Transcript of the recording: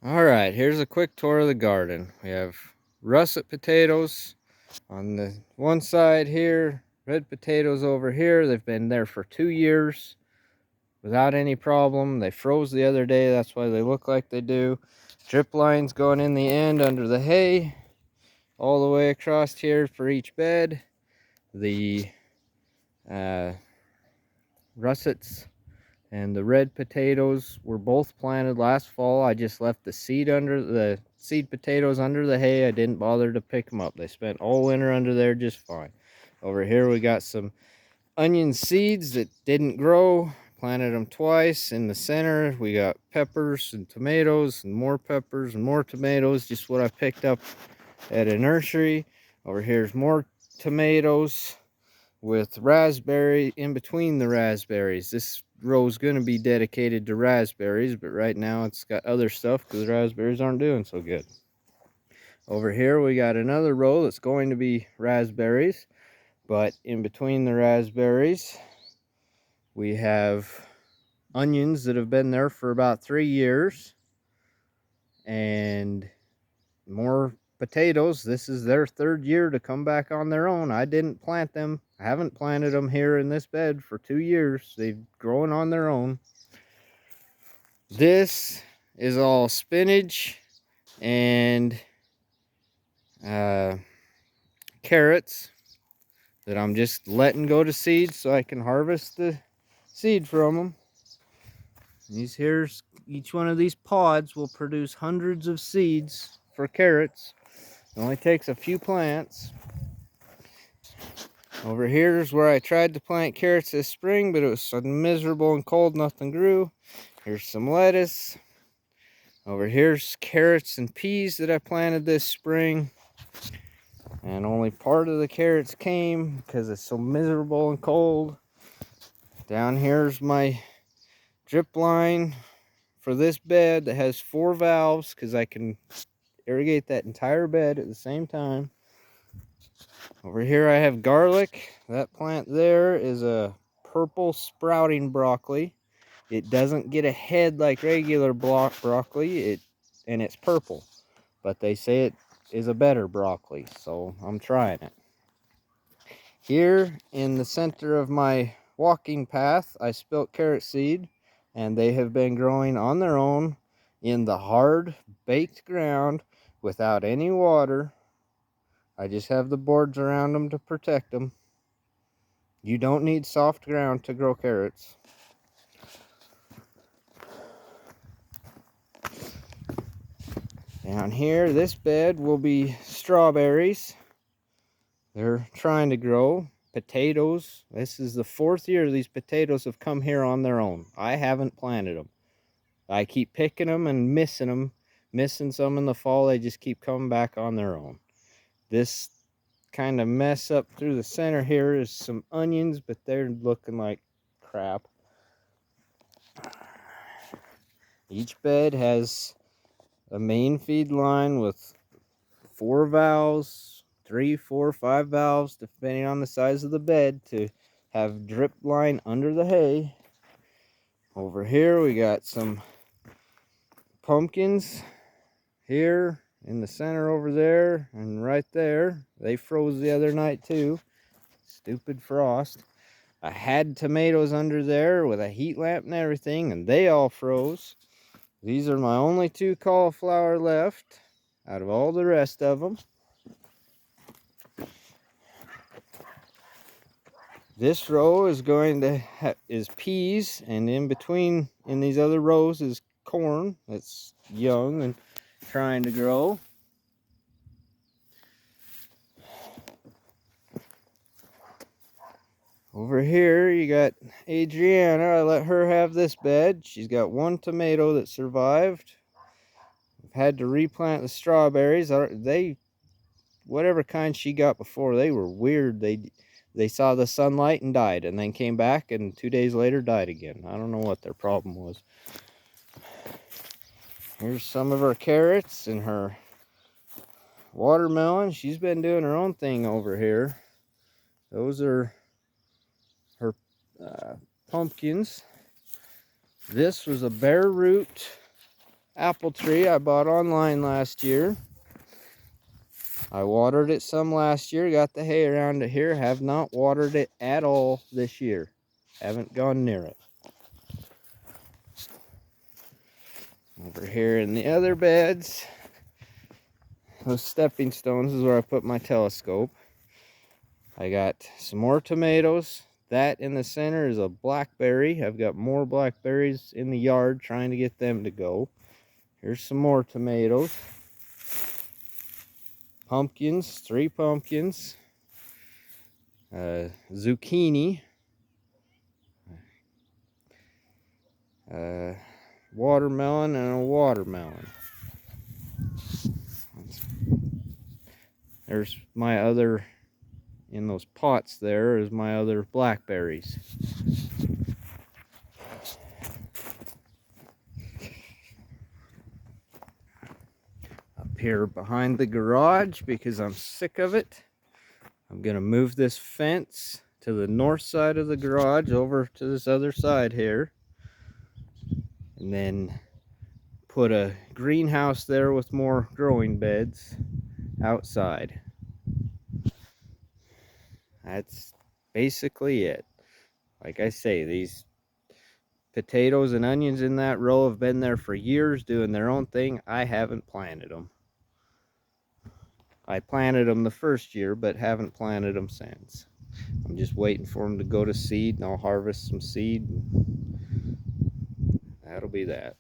All right, here's a quick tour of the garden. We have russet potatoes on the one side here, red potatoes over here. They've been there for 2 years without any problem. They froze the other day, that's why they look like they do. Drip lines going in the end under the hay, all the way across here for each bed. The russets and the red potatoes were both planted last fall. I just left the seed potatoes under the hay. I didn't bother to pick them up. They spent all winter under there just fine. Over here we got some onion seeds that didn't grow. Planted them twice. In the center we got peppers and tomatoes and more peppers and more tomatoes, just what I picked up at a nursery. Over here's more tomatoes with raspberry in between the raspberries. This row is going to be dedicated to raspberries, but right now it's got other stuff because raspberries aren't doing so good. Over here we got another row that's going to be raspberries, but in between the raspberries we have onions that have been there for about 3 years and more potatoes. This is their 3rd year to come back on their own. I didn't plant them. I haven't planted them here in this bed for 2 years. They've grown on their own. This is all spinach and carrots that I'm just letting go to seed so I can harvest the seed from them. Each one of these pods will produce hundreds of seeds for carrots. It only takes a few plants. Over here is where I tried to plant carrots this spring, but it was so miserable and cold, nothing grew. Here's some lettuce. Over here's carrots and peas that I planted this spring. And only part of the carrots came because it's so miserable and cold. Down here's my drip line for this bed that has 4 valves because I can irrigate that entire bed at the same time. Over here I have garlic. That plant there is a purple sprouting broccoli. It doesn't get a head like regular broccoli, and it's purple. But they say it is a better broccoli, so I'm trying it. Here in the center of my walking path, I spilt carrot seed, and they have been growing on their own in the hard baked ground without any water. I just have the boards around them to protect them. You don't need soft ground to grow carrots. Down here, this bed will be strawberries. They're trying to grow. Potatoes. This is the 4th year these potatoes have come here on their own. I haven't planted them. I keep picking them and missing them. Missing some in the fall. They just keep coming back on their own. This kind of mess up through the center here is some onions, but they're looking like crap. Each bed has a main feed line with 4 valves, 3, 4, 5 valves, depending on the size of the bed, to have drip line under the hay. Over here we got some pumpkins here in the center over there and right there. They froze the other night too. Stupid frost. I had tomatoes under there with a heat lamp and everything, and they all froze. These are my only 2 cauliflower left out of all the rest of them. This row is is peas, and in between in these other rows is corn that's young and trying to grow. Over here you got Adriana. I let her have this bed. She's got 1 tomato that survived. I've had to replant the strawberries. Whatever kind she got before, they were weird. They saw the sunlight and died, and then came back and 2 days later died again. I don't know what their problem was. Here's some of her carrots and her watermelon. She's been doing her own thing over here. Those are her pumpkins. This was a bare root apple tree I bought online last year. I watered it some last year, got the hay around it here. Have not watered it at all this year. Haven't gone near it. Over here in the other beds, those stepping stones is where I put my telescope. I got some more tomatoes. That in the center is a blackberry. I've got more blackberries in the yard trying to get them to go. Here's some more tomatoes. Pumpkins, 3 pumpkins. Zucchini. Watermelon and a watermelon. There's my other, in those pots there is my other blackberries. Up here behind the garage, because I'm sick of it, I'm gonna move this fence to the north side of the garage over to this other side here. And then put a greenhouse there with more growing beds outside. That's basically it. Like I say, these potatoes and onions in that row have been there for years doing their own thing. I haven't planted them. I planted them the first year, but haven't planted them since. I'm just waiting for them to go to seed, and I'll harvest some seed. And that'll be that.